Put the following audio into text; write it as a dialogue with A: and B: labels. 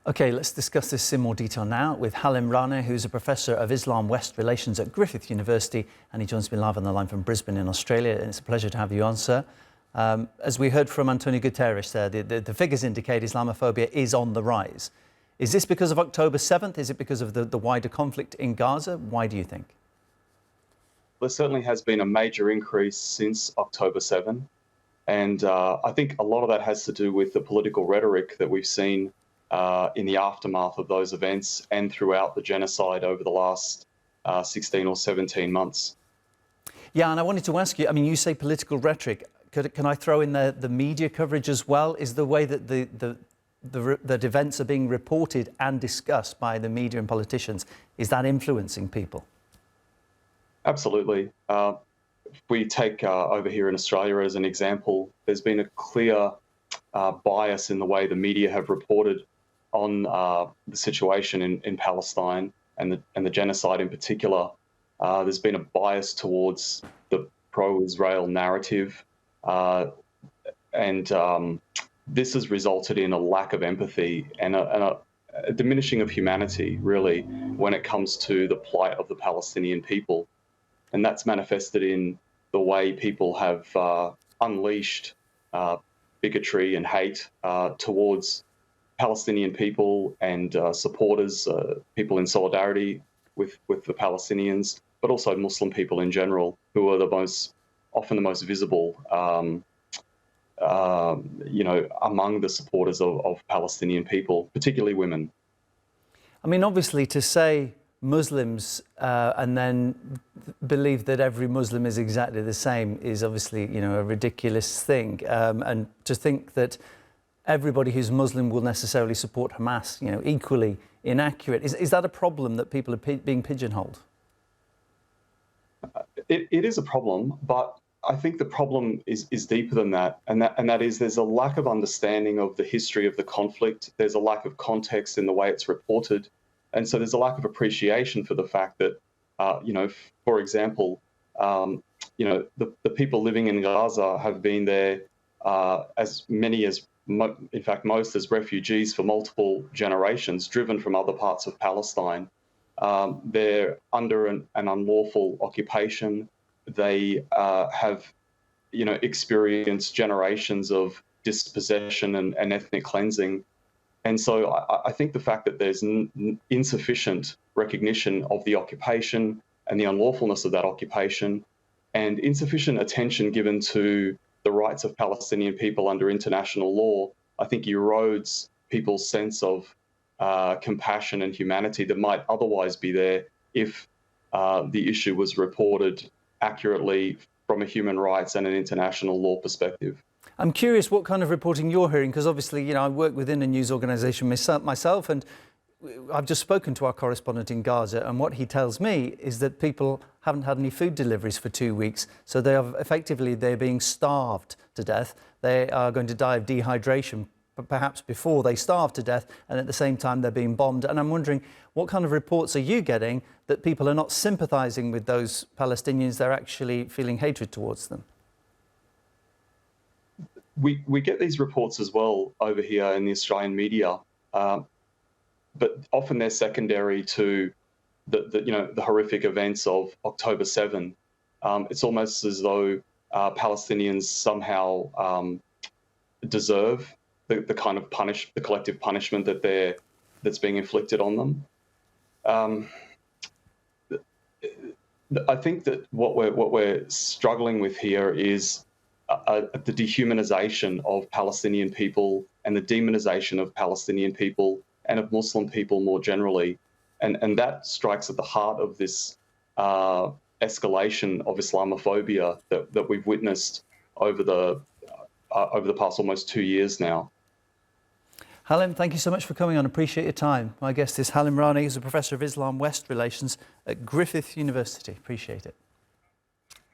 A: Okay, let's discuss this in more detail now with Halim Rane, who's a Professor of Islam-West Relations at Griffith University, and he joins me live on the line from Brisbane in Australia, and it's a pleasure to have you on, sir. As we heard from Antonio Guterres there, the figures indicate Islamophobia is on the rise. Is this because of October 7th? Is it because of the wider conflict in Gaza? Why do you think?
B: There certainly has been a major increase since October 7, and I think a lot of that has to do with the political rhetoric that we've seen in the aftermath of those events and throughout the genocide over the last 16 or 17 months.
A: Yeah, and I wanted to ask you, I mean, you say political rhetoric. Can I throw in the media coverage as well? Is the way that the events are being reported and discussed by the media and politicians, is that influencing people?
B: Absolutely. If we take over here in Australia as an example, there's been a clear bias in the way the media have reported on the situation in Palestine and the genocide in particular. There's been a bias towards the pro-Israel narrative, and this has resulted in a lack of empathy and a diminishing of humanity, really, when it comes to the plight of the Palestinian people. And that's manifested in the way people have unleashed bigotry and hate towards Palestinian people and supporters, people in solidarity with the Palestinians, but also Muslim people in general, who are often the most visible, among the supporters of Palestinian people, particularly women.
A: I mean, obviously, to say Muslims and then believe that every Muslim is exactly the same is obviously, a ridiculous thing. And to think that everybody who's Muslim will necessarily support Hamas, equally inaccurate. Is that a problem that people are being pigeonholed?
B: It is a problem, but I think the problem is deeper than that, and that is there's a lack of understanding of the history of the conflict. There's a lack of context in the way it's reported, and so there's a lack of appreciation for the fact that, for example, the people living in Gaza have been there as many as, in fact, most as refugees for multiple generations, driven from other parts of Palestine. They're under an unlawful occupation. They have, experienced generations of dispossession and ethnic cleansing. And so I think the fact that there's insufficient recognition of the occupation and the unlawfulness of that occupation, and insufficient attention given to the rights of Palestinian people under international law, I think erodes people's sense of compassion and humanity that might otherwise be there if the issue was reported accurately from a human rights and an international law perspective.
A: I'm curious what kind of reporting you're hearing, because obviously, I work within a news organisation myself, and I've just spoken to our correspondent in Gaza, and what he tells me is that people haven't had any food deliveries for 2 weeks, so they're being starved to death. They are going to die of dehydration, perhaps before they starve to death, and at the same time they're being bombed. And I'm wondering, what kind of reports are you getting that people are not sympathising with those Palestinians, they're actually feeling hatred towards them?
B: We get these reports as well over here in the Australian media, but often they're secondary to the horrific events of October 7. It's almost as though Palestinians somehow deserve the kind of the collective punishment that's being inflicted on them. I think that what we're struggling with here is the dehumanization of Palestinian people and the demonization of Palestinian people and of Muslim people more generally. And that strikes at the heart of this escalation of Islamophobia that we've witnessed over the past almost 2 years now.
A: Halim, thank you so much for coming on. Appreciate your time. My guest is Halim Rane, who's a Professor of Islam-West Relations at Griffith University. Appreciate it.